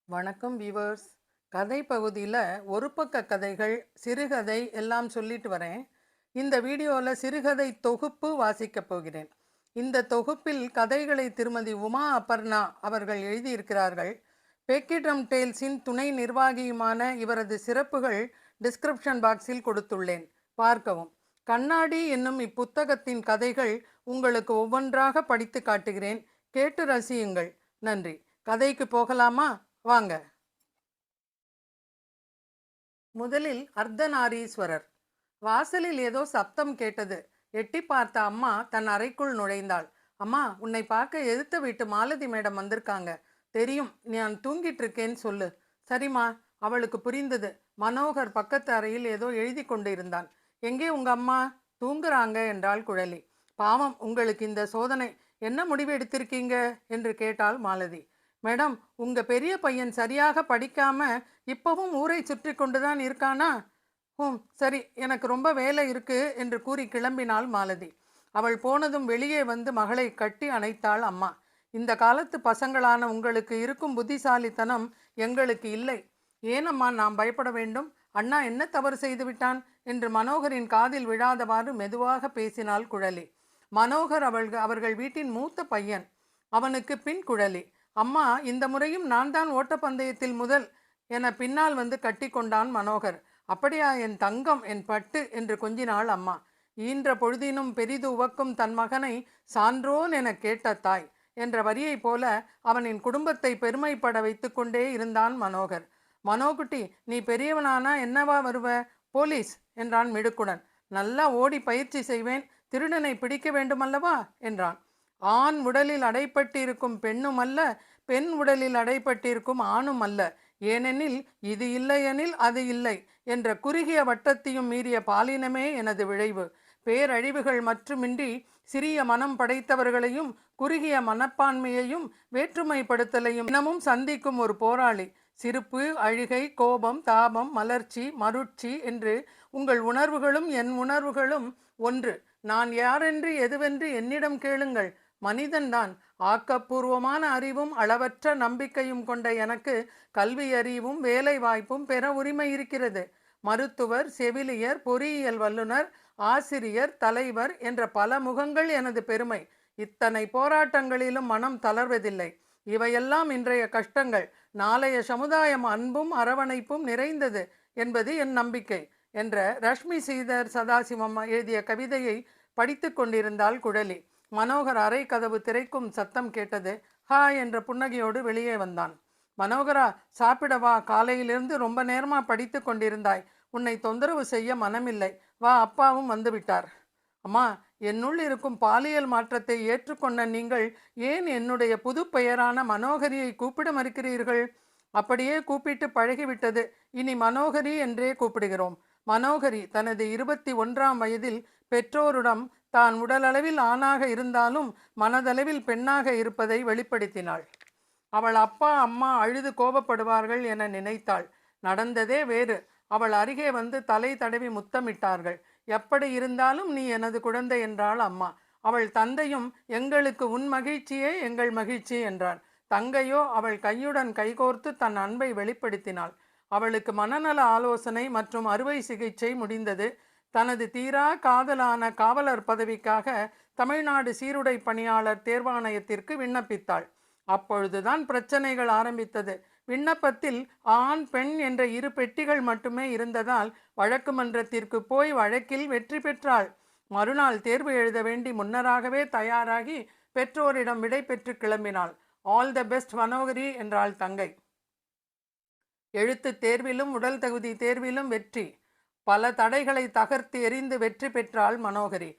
வணக்கம் வீவர்ஸ். கதை பகுதியில் ஒரு பக்க கதைகள், சிறுகதை எல்லாம் சொல்லிட்டு வரேன். இந்த வீடியோவில் சிறுகதை தொகுப்பு வாசிக்கப் போகிறேன். இந்த தொகுப்பில் கதைகளை திருமதி உமா அபர்ணா அவர்கள் எழுதியிருக்கிறார்கள். பெக்கிட்ரம் டேல்ஸின் துணை நிர்வாகியுமான இவரது சிறப்புகள் டிஸ்கிரிப்ஷன் பாக்ஸில் கொடுத்துள்ளேன், பார்க்கவும். கண்ணாடி என்னும் இப்புத்தகத்தின் கதைகள் உங்களுக்கு ஒவ்வொன்றாக படித்து காட்டுகிறேன், கேட்டு ரசியுங்கள். நன்றி. கதைக்கு போகலாமா? வாங்க. முதலில் அர்த்தநாரீஸ்வரர். வாசலில் ஏதோ சப்தம் கேட்டது. எட்டி பார்த்த அம்மா தன் அறைக்குள் நுழைந்தாள். அம்மா, உன்னை பார்க்க எதிர்த்த வீட்டு மாலதி மேடம் வந்திருக்காங்க. தெரியும், நான் தூங்கிட்டு இருக்கேன்னு சொல்லு. சரிம்மா. அவளுக்கு புரிந்தது. மனோகர் பக்கத்து அறையில் ஏதோ எழுதி கொண்டு இருந்தான். எங்கே உங்க அம்மா? தூங்குறாங்க என்றாள் குழலி. பாவம், உங்களுக்கு இந்த சோதனை. என்ன முடிவு எடுத்திருக்கீங்க என்று கேட்டாள் மாலதி. மேடம், உங்க பெரிய பையன் சரியாக படிக்காம இப்பவும் ஊரை சுற்றி கொண்டுதான் இருக்கானா? சரி, எனக்கு ரொம்ப வேலை இருக்கு என்று கூறி கிளம்பினாள் மாலதி. அவள் போனதும் வெளியே வந்து மகளை கட்டி அணைத்தாள் அம்மா. இந்த காலத்து பசங்களான உங்களுக்கு இருக்கும் புத்திசாலித்தனம் எங்களுக்கு இல்லை. ஏனம்மா நாம் பயப்பட வேண்டும்? அண்ணா என்ன தவறு செய்து விட்டான் என்று மனோகரின் காதில் விழாதவாறு மெதுவாக பேசினாள் குழலி. மனோகர் அவர்கள் வீட்டின் மூத்த பையன். அவனுக்கு பின் குழலி. அம்மா, இந்த முறையும் நான் தான் ஓட்டப்பந்தயத்தில் முதல் என பின்னால் வந்து கட்டி கொண்டான் மனோகர். அப்படியா என் தங்கம், என் பட்டு என்று கொஞ்சினாள் அம்மா. ஈன்ற பொழுதினும் பெரிது உவக்கும் தன் மகனை சான்றோன் என கேட்ட தாய் என்ற வரியைப் போல அவனின் குடும்பத்தை பெருமைப்பட வைத்து கொண்டே இருந்தான் மனோகர். மனோகுட்டி, நீ பெரியவனானா என்னவா வருவ? போலீஸ் என்றான் மிடுக்குடன். நல்லா ஓடி பயிற்சி செய்வேன், திருடனை பிடிக்க வேண்டுமல்லவா என்றான். ஆண் உடலில் அடைப்பட்டிருக்கும் பெண்ணும் அல்ல, பெண் உடலில் அடைப்பட்டிருக்கும் ஆணும் அல்ல. ஏனெனில் இது இல்லையெனில் அது இல்லை என்ற குறுகிய வட்டத்தையும் மீறிய பாலினமே எனது விளைவு. பேரழிவுகள் மட்டுமின்றி சிறிய மனம் படைத்தவர்களையும் குறுகிய மனப்பான்மையையும் வேற்றுமைப்படுத்தலையும் தினமும் சந்திக்கும் ஒரு போராளி. சிரிப்பு, அழுகை, கோபம், தாபம், மலர்ச்சி, மருட்சி என்று உங்கள் உணர்வுகளும் என் உணர்வுகளும் ஒன்று. நான் யாரென்று எதுவென்று என்னிடம் கேளுங்கள். மனிதன்தான். ஆக்கப்பூர்வமான அறிவும் அளவற்ற நம்பிக்கையும் கொண்ட எனக்கு கல்வி அறிவும் வேலை வாய்ப்பும் பெற உரிமை இருக்கிறது. மருத்துவர், செவிலியர், பொறியியல் வல்லுனர், ஆசிரியர், தலைவர் என்ற பல முகங்கள் எனது பெருமை. இத்தனை போராட்டங்களிலும் மனம் தளர்வதில்லை. இவையெல்லாம் இன்றைய கஷ்டங்கள். நாளைய சமுதாயம் அன்பும் அரவணைப்பும் நிறைந்தது என்பது என் நம்பிக்கை என்ற ரஷ்மி ஸ்ரீதர் சதாசிவம் எழுதிய கவிதையை படித்து கொண்டிருந்தாள் குழலி. மனோகர் அறை கதவு திரைக்கும் சத்தம் கேட்டது. ஹா என்ற புன்னகையோடு வெளியே வந்தான். மனோகரா, சாப்பிடவா? காலையிலிருந்து ரொம்ப நேரமா படித்து கொண்டிருந்தாய். உன்னை தொந்தரவு செய்ய மனமில்லை. வா, அப்பாவும் வந்துவிட்டார். அம்மா, என்னுள் இருக்கும் பாலியல் மாற்றத்தை ஏற்றுக்கொண்ட நீங்கள் ஏன் என்னுடைய புது பெயரான மனோகரியை கூப்பிட மறுக்கிறீர்கள்? அப்படியே கூப்பிட்டு பழகிவிட்டது. இனி மனோகரி என்றே கூப்பிடுகிறோம். மனோகரி தனது 21ஆம் வயதில் பெற்றோரிடம் தான் உடலளவில் ஆணாக இருந்தாலும் மனதளவில் பெண்ணாக இருப்பதை வெளிப்படுத்தினாள். அவள் அப்பா அம்மா அழுது கோபப்படுவார்கள் என நினைத்தாள். நடந்ததே வேறு. அவள் அருகே வந்து தலை தடவி முத்தமிட்டார்கள். எப்படி இருந்தாலும் நீ எனது குழந்தை என்றாள் அம்மா. அவள் தந்தையும் எங்களுக்கு உன் மகிழ்ச்சியே எங்கள் மகிழ்ச்சி என்றார். தங்கையோ அவள் கையுடன் கைகோர்த்து தன் அன்பை வெளிப்படுத்தினாள். அவளுக்கு மனநல ஆலோசனை மற்றும் அறுவை சிகிச்சை முடிந்தது. தனது தீரா காதலான காவலர் பதவிக்காக தமிழ்நாடு சீருடை பணியாளர் தேர்வாணையத்திற்கு விண்ணப்பித்தாள். அப்பொழுதுதான் பிரச்சனைகள் ஆரம்பித்தது. விண்ணப்பத்தில் ஆண் பெண் என்ற 2 பெட்டிகள் மட்டுமே இருந்ததால் வழக்கு மன்றத்திற்கு போய் வழக்கில் வெற்றி பெற்றாள். மறுநாள் தேர்வு எழுத வேண்டி முன்னராகவே தயாராகி பெற்றோரிடம் விடை பெற்று கிளம்பினாள். ஆல் த பெஸ்ட் மனோகரி என்றாள் தங்கை. எழுத்து தேர்விலும் உடல் தகுதி தேர்விலும் வெற்றி. பல தடைகளை தகர்த்து எறிந்து வெற்றி பெற்றாள் மனோகரி.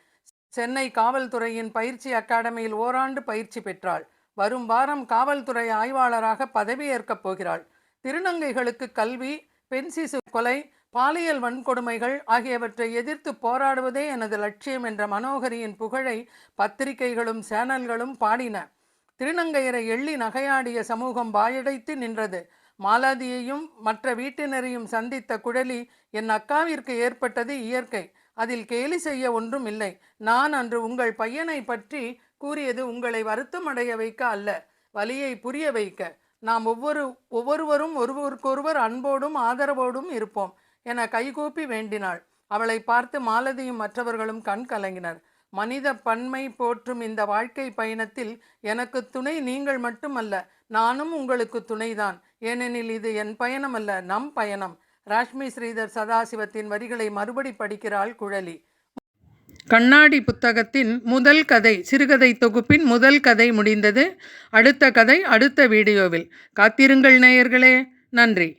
சென்னை காவல்துறையின் பயிற்சி அகாடமியில் ஓராண்டு பயிற்சி பெற்றாள். வரும் வாரம் காவல்துறை ஆய்வாளராக பதவியேற்கப் போகிறாள். திருநங்கைகளுக்கு கல்வி, பெண் சிசு கொலை, பாலியல் வன்கொடுமைகள் ஆகியவற்றை எதிர்த்து போராடுவதே எனது லட்சியம் என்ற மனோகரியின் புகழை பத்திரிகைகளும் சேனல்களும் பாடின. திருநங்கையரை எள்ளி நகையாடிய சமூகம் வாயடைத்து நின்றது. மாலாதியையும் மற்ற வீட்டினரையும் சந்தித்த குழலி, என் அக்காவிற்கு ஏற்பட்டது இயற்கை, அதில் கேலி செய்ய ஒன்றும் இல்லை. நான் அன்று உங்கள் பையனை பற்றி கூறியது உங்களை வருத்தம் அடைய வைக்க அல்ல, வலியை புரிய வைக்க. நாம் ஒவ்வொருவரும் ஒருவருக்கொருவர் அன்போடும் ஆதரவோடும் இருப்போம் என கைகூப்பி வேண்டினாள். அவளை பார்த்து மாலதியும் மற்றவர்களும் கண் கலங்கினர். மனித பன்மை போற்றும் இந்த வாழ்க்கை பயணத்தில் எனக்கு துணை நீங்கள் மட்டுமல்ல, நானும் உங்களுக்கு துணைதான். ஏனெனில் இது என் பயணம் அல்ல, நம் பயணம். ராஷ்மி ஸ்ரீதர் சதாசிவத்தின் வரிகளை மறுபடி படிக்கிறாள் குழலி. கண்ணாடி புத்தகத்தின் முதல் கதை, சிறுகதை தொகுப்பின் முதல் கதை முடிந்தது. அடுத்த கதை அடுத்த வீடியோவில். காத்திருங்கள் நேயர்களே. நன்றி.